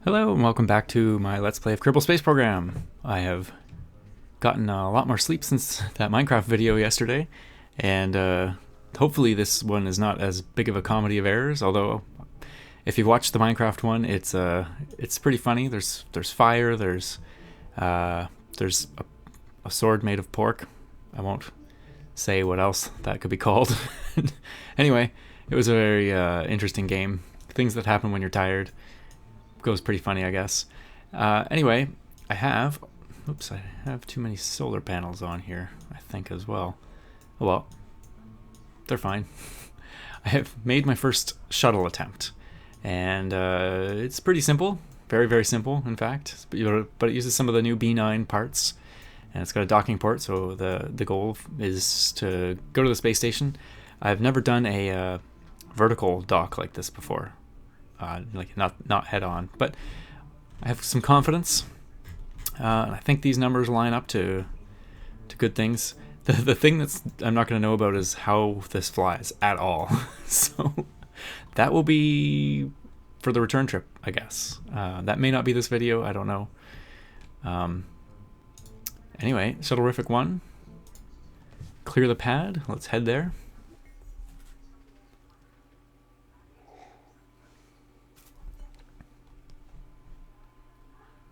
Hello and welcome back to my Let's Play of Kerbal Space Program. I have gotten a lot more sleep since that Minecraft video yesterday, and hopefully this one is not as big of a comedy of errors, although if you've watched the Minecraft one, it's pretty funny. There's fire, there's a sword made of pork. I won't say what else that could be called. Anyway, it was a very interesting game. Things that happen when you're tired. Goes pretty funny, I guess. Anyway, I have too many solar panels on here, I think, as well. Oh well, they're fine. I have made my first shuttle attempt, and it's pretty simple, very simple, in fact. But it uses some of the new B9 parts, and it's got a docking port. So the goal is to go to the space station. I've never done a vertical dock like this before. Like not head on, but I have some confidence, and I think these numbers line up to good things. The thing that's I'm not going to know about is how this flies at all. So that will be for the return trip, I guess. That may not be this video, I don't know. Anyway, Shuttlerific 1, clear the pad, let's head there.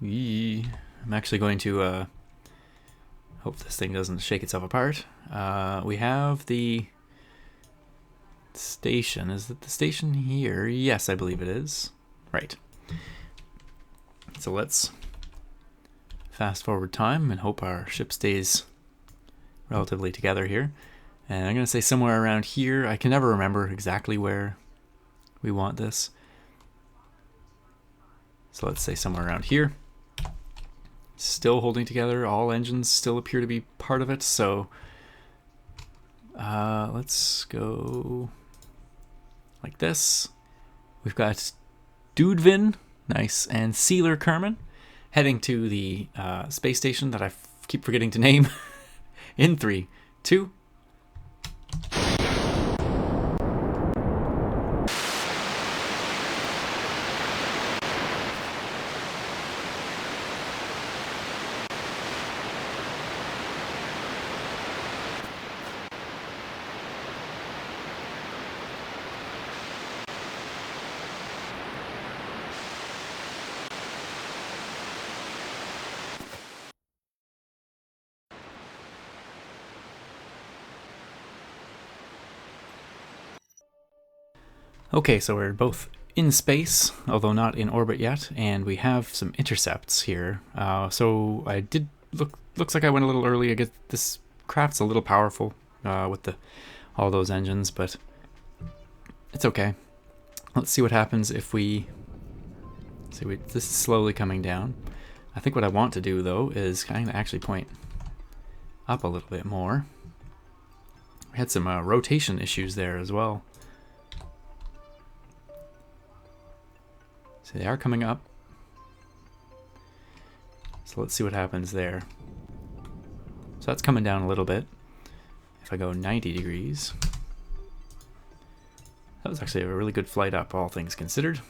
I'm actually going to hope this thing doesn't shake itself apart. We have the station. Is it the station here? Yes, I believe it is. Right. So let's fast forward time and hope our ship stays relatively together here. And I'm going to say somewhere around here. I can never remember exactly where we want this. So let's say somewhere around here. Still holding together, all engines still appear to be part of it, so let's go like this. We've got Dudvin, nice, and Sealer Kerman heading to the space station that I keep forgetting to name in 3, 2. Okay, so we're both in space, although not in orbit yet, and we have some intercepts here. So I did looks like I went a little early. I guess this craft's a little powerful with all those engines, but it's okay. Let's see what happens if we see. This is slowly coming down. I think what I want to do though is kind of actually point up a little bit more. We had some rotation issues there as well. So they are coming up. So let's see what happens there. So that's coming down a little bit. If I go 90 degrees. That was actually a really good flight up, all things considered.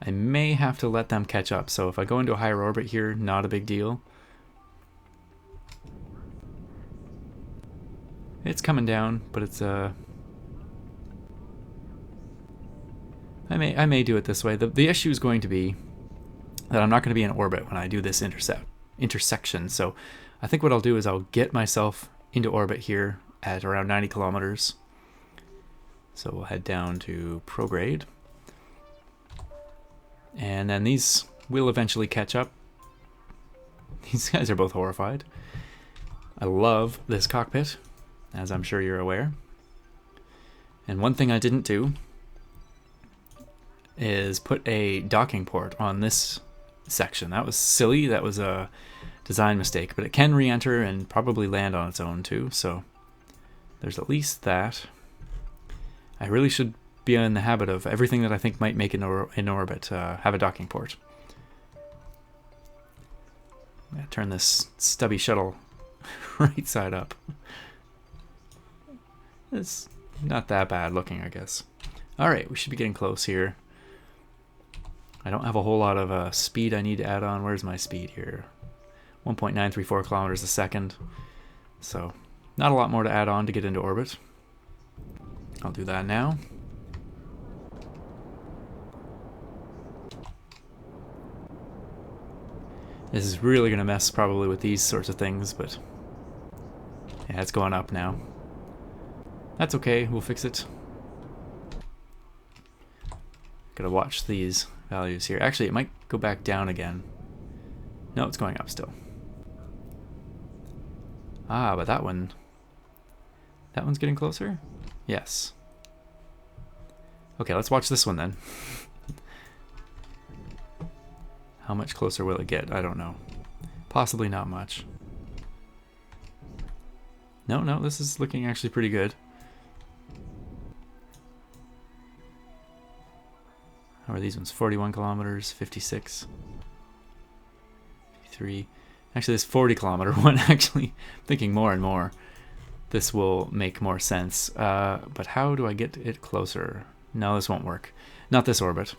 I may have to let them catch up. So if I go into a higher orbit here, not a big deal. It's coming down, but it's I may do it this way. The issue is going to be that I'm not going to be in orbit when I do this intersection. So I think what I'll do is I'll get myself into orbit here at around 90 kilometers. So we'll head down to prograde. And then these will eventually catch up. These guys are both horrified. I love this cockpit, as I'm sure you're aware. And one thing I didn't do is put a docking port on this section. That was silly. That was a design mistake, but it can re-enter and probably land on its own too, so there's at least that. I really should be in the habit of everything that I think might make it in orbit have a docking port. I'm gonna turn this stubby shuttle right side up. It's not that bad looking, I guess. Alright, we should be getting close here. I don't have a whole lot of speed I need to add on. Where's my speed here? 1.934 kilometers a second. So not a lot more to add on to get into orbit. I'll do that now. This is really going to mess probably with these sorts of things, but yeah, it's going up now. That's okay, we'll fix it. Gotta watch these values here. Actually, it might go back down again. No, it's going up still. Ah, but that one's getting closer? Yes. Okay, let's watch this one then. How much closer will it get? I don't know. Possibly not much. No, this is looking actually pretty good. How are these ones? 41 kilometers, 56, 53. Actually, this 40 kilometer one, actually, thinking more and more, this will make more sense. But how do I get it closer? No, this won't work. Not this orbit.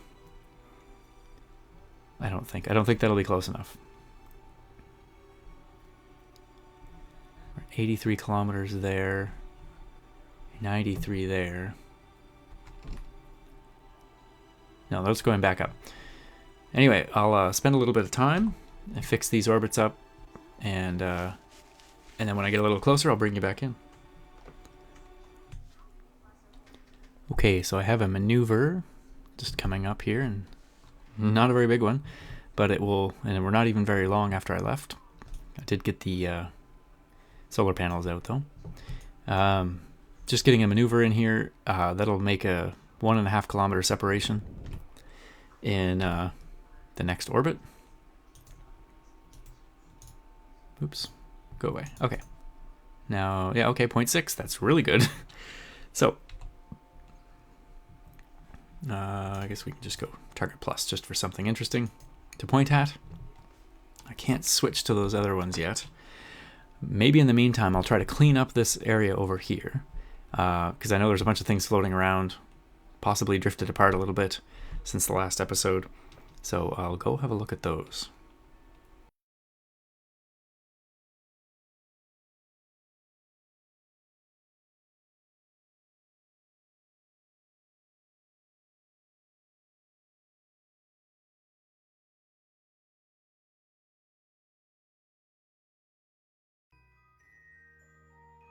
I don't think that'll be close enough. 83 kilometers there, 93 there. No, that's going back up. Anyway, I'll spend a little bit of time and fix these orbits up, and then when I get a little closer, I'll bring you back in. Okay, so I have a maneuver just coming up here, and not a very big one, but it will, and we're not even very long after I left. I did get the solar panels out though. Just getting a maneuver in here, that'll make a 1.5 kilometer separation in the next orbit. Oops, go away. Okay. Now, yeah, okay, 0.6, that's really good. So, I guess we can just go target plus just for something interesting to point at. I can't switch to those other ones yet. Maybe in the meantime, I'll try to clean up this area over here, because I know there's a bunch of things floating around, possibly drifted apart a little bit since the last episode. So I'll go have a look at those.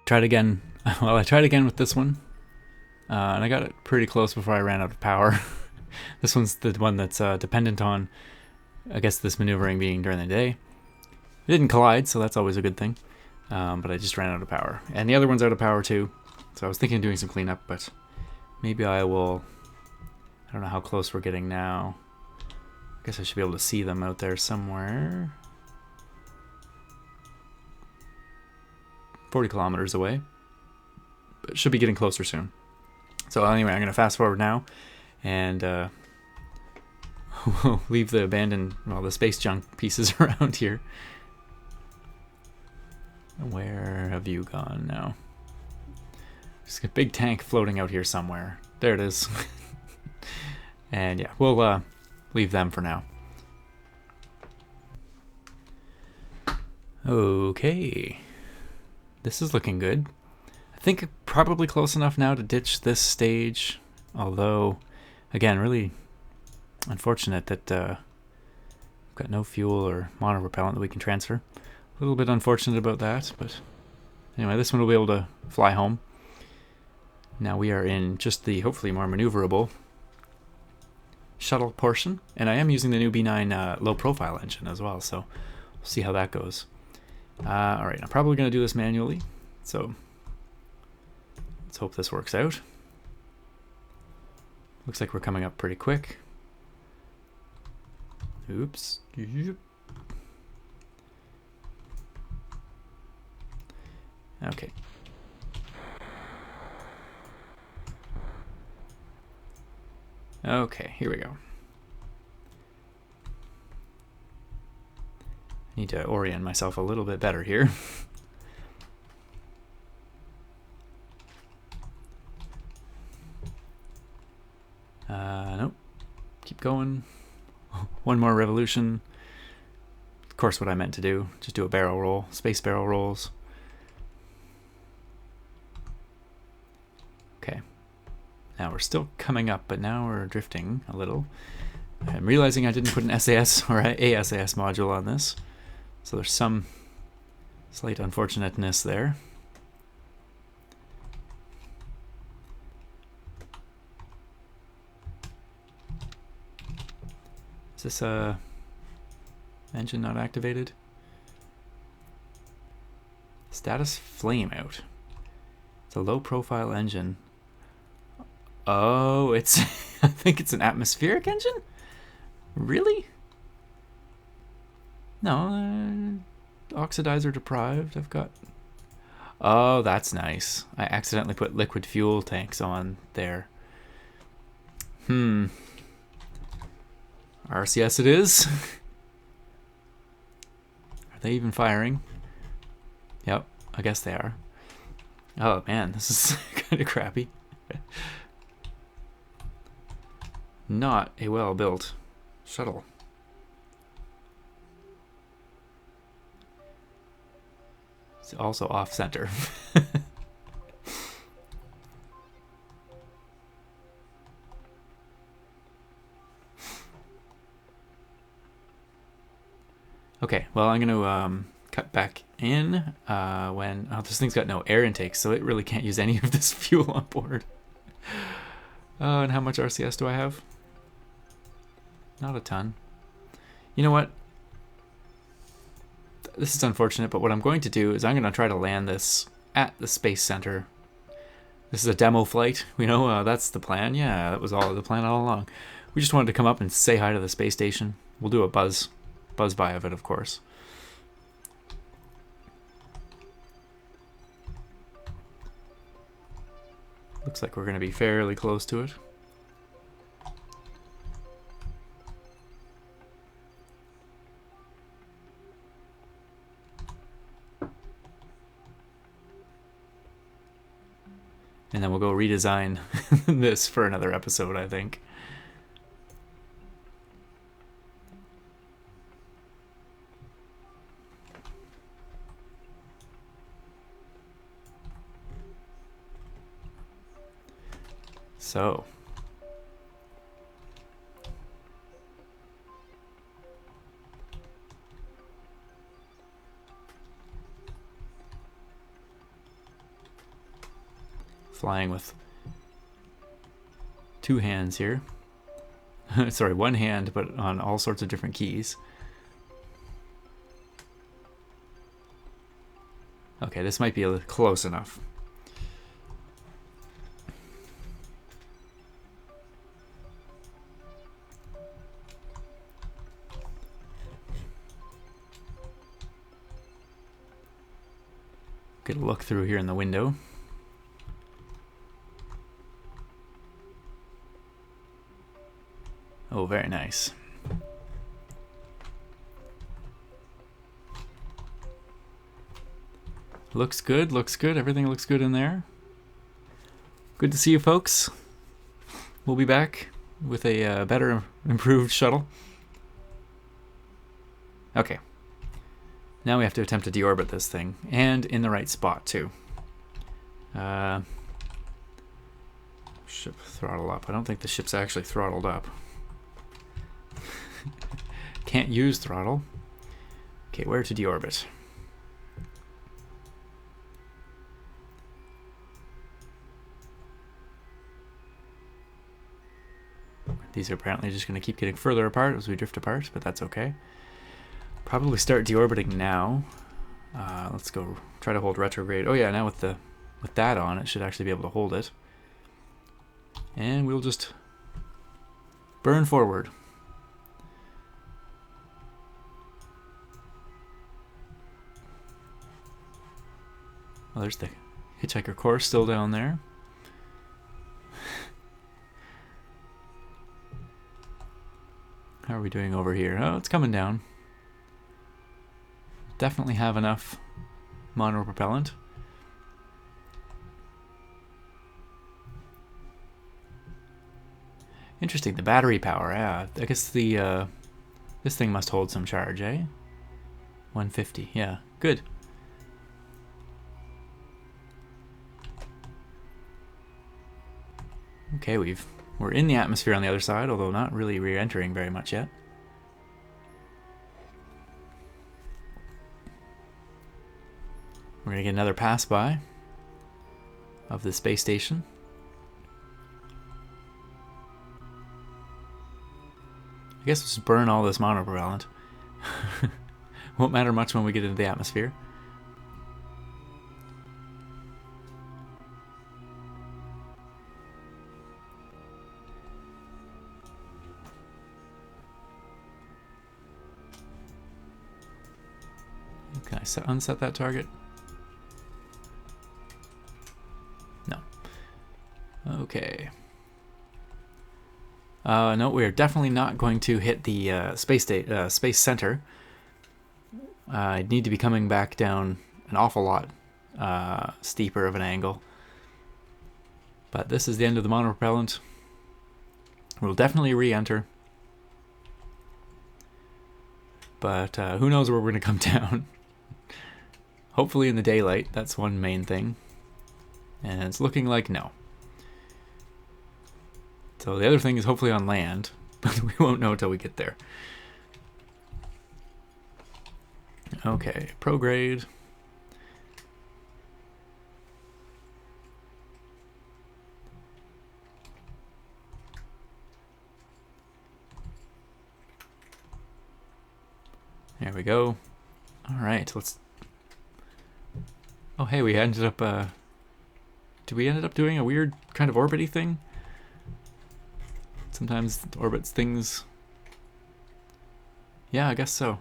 Tried again. Well, I tried again with this one, and I got it pretty close before I ran out of power. This one's the one that's dependent on, I guess, this maneuvering being during the day. It didn't collide, so that's always a good thing, but I just ran out of power. And the other one's out of power too, so I was thinking of doing some cleanup, but maybe I will. I don't know how close we're getting now. I guess I should be able to see them out there somewhere. 40 kilometers away, but should be getting closer soon. So anyway, I'm going to fast forward now, and we'll leave the abandoned, well, the space junk pieces around here. Where have you gone now? There's a big tank floating out here somewhere. There it is. And yeah, we'll leave them for now. Okay. This is looking good. I think probably close enough now to ditch this stage, although, again, really unfortunate that we've got no fuel or monopropellant that we can transfer. A little bit unfortunate about that, but anyway, this one will be able to fly home. Now we are in just the hopefully more maneuverable shuttle portion, and I am using the new B9 low-profile engine as well, so we'll see how that goes. Alright, I'm probably going to do this manually, so let's hope this works out. Looks like we're coming up pretty quick. Oops. Okay. Okay, here we go. Need to orient myself a little bit better here. Nope. Keep going. one more revolution. Of course, what I meant to do, just do a barrel roll, space barrel rolls. Okay. Now we're still coming up, but now we're drifting a little. I'm realizing I didn't put an SAS or a SAS module on this, so there's some slight unfortunateness there. Is this engine not activated? Status flame out. It's a low profile engine. Oh, it's I think it's an atmospheric engine? Really? No, oxidizer deprived. I've got... Oh, that's nice. I accidentally put liquid fuel tanks on there. RCS it is. Are they even firing? Yep, I guess they are. Oh man, this is kind of crappy. Not a well-built shuttle. It's also off-center. Okay, well, I'm going to cut back in when... Oh, this thing's got no air intake, so it really can't use any of this fuel on board. And how much RCS do I have? Not a ton. You know what? This is unfortunate, but what I'm going to do is I'm going to try to land this at the Space Center. This is a demo flight. We know that's the plan. Yeah, that was all the plan all along. We just wanted to come up and say hi to the space station. We'll do a buzz by of it, of course. Looks like we're going to be fairly close to it. And then we'll go redesign this for another episode, I think. So. Flying with two hands here. Sorry, one hand, but on all sorts of different keys. Okay, this might be a little close enough. Get a look through here in the window. Oh, very nice. Looks good, looks good. Everything looks good in there. Good to see you folks. We'll be back with a better, improved shuttle. Okay. Now we have to attempt to deorbit this thing, and in the right spot too. Ship throttle up. I don't think the ship's actually throttled up. Can't use throttle. Okay, where to deorbit? These are apparently just going to keep getting further apart as we drift apart, but that's okay. Probably start deorbiting now. Let's go try to hold retrograde. Oh yeah, now with that on, it should actually be able to hold it. And we'll just burn forward. Oh, there's the hitchhiker course still down there. How are we doing over here? Oh, it's coming down. Definitely have enough monopropellant. Interesting, the battery power. Yeah, I guess the This thing must hold some charge, eh? 150, yeah, good. Okay, we're in the atmosphere on the other side, although not really re-entering very much yet. We're gonna get another pass by of the space station. I guess we'll just burn all this monopropellant. Won't matter much when we get into the atmosphere. Can I unset that target? No. Okay. No, we are definitely not going to hit the space center. I'd need to be coming back down an awful lot steeper of an angle. But this is the end of the monopropellant. We'll definitely re-enter. But who knows where we're going to come down. Hopefully in the daylight, that's one main thing. And it's looking like no. So the other thing is hopefully on land, but we won't know until we get there. Okay, prograde. There we go. All right, let's... Oh, hey, we ended up... Did we end up doing a weird kind of orbity thing? Sometimes orbits things... Yeah, I guess so.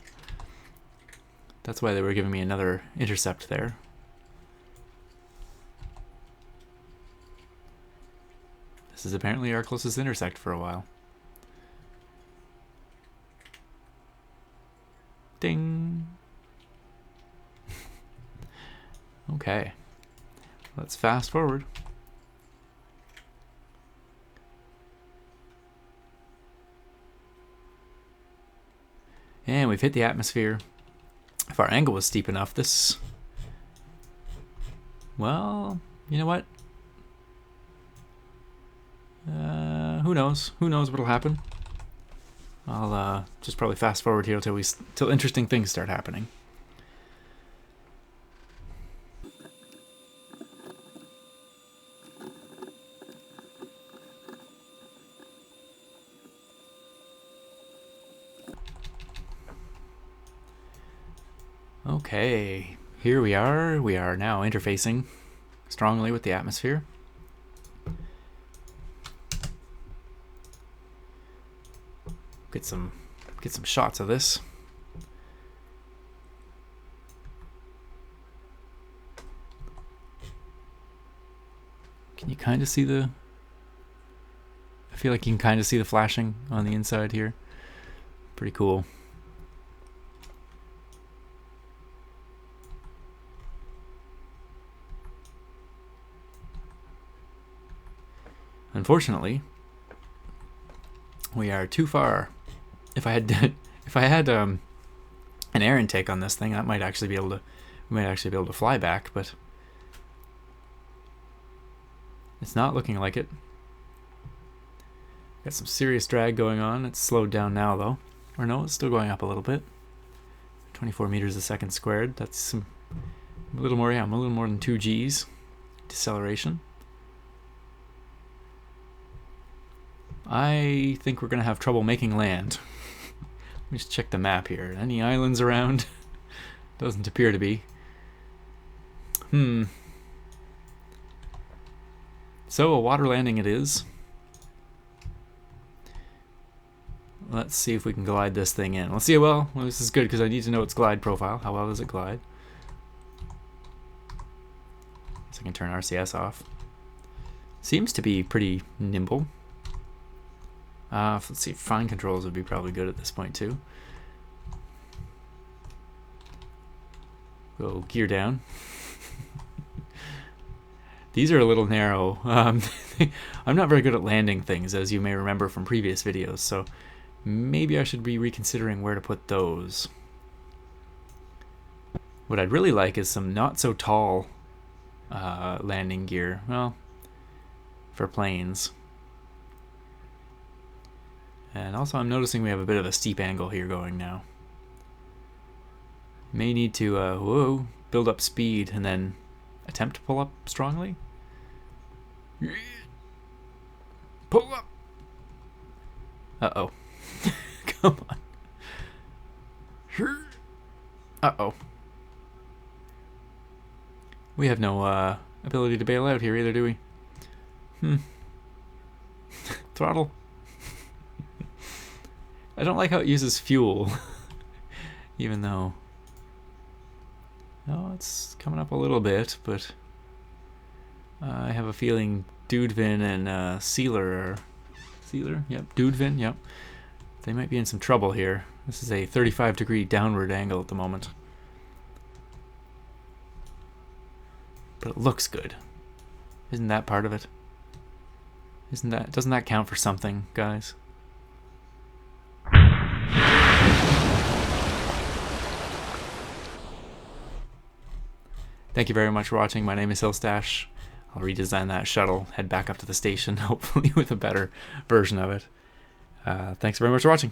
That's why they were giving me another intercept there. This is apparently our closest intersect for a while. Ding! Okay. Let's fast forward. And we've hit the atmosphere. If our angle was steep enough, this... Well, you know what? Who knows? Who knows what'll happen? I'll just probably fast forward here till interesting things start happening. Okay, here we are. We are now interfacing strongly with the atmosphere. Get some shots of this. Can you kind of see the... I feel like you can kind of see the flashing on the inside here. Pretty cool. Unfortunately, we are too far. If I had an air intake on this thing, we might actually be able to fly back, but it's not looking like it. Got some serious drag going on. It's slowed down now though. Or no, it's still going up a little bit. 24 meters a second squared. That's a little more than 2 Gs deceleration. I think we're going to have trouble making land. Let me just check the map here. Any islands around? Doesn't appear to be. So a water landing it is. Let's see if we can glide this thing in. Let's see. Well, this is good because I need to know its glide profile. How well does it glide? So I can turn RCS off. Seems to be pretty nimble. Let's see, fine controls would be probably good at this point too. Go gear down. These are a little narrow. I'm not very good at landing things, as you may remember from previous videos, so maybe I should be reconsidering where to put those. What I'd really like is some not so tall landing gear. Well, for planes. And also I'm noticing we have a bit of a steep angle here going now. May need to build up speed and then attempt to pull up strongly. Pull up! Uh-oh. Come on. Uh-oh. We have no ability to bail out here either, do we? Throttle. I don't like how it uses fuel. Even though... Oh, it's coming up a little bit, but... I have a feeling Dudevin and Sealer are... Sealer? Yep. Dudevin, yep. They might be in some trouble here. This is a 35-degree downward angle at the moment. But it looks good. Isn't that part of it? Doesn't that count for something, guys? Thank you very much for watching. My name is Hillstash. I'll redesign that shuttle, head back up to the station, hopefully with a better version of it. Thanks very much for watching.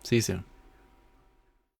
See you soon.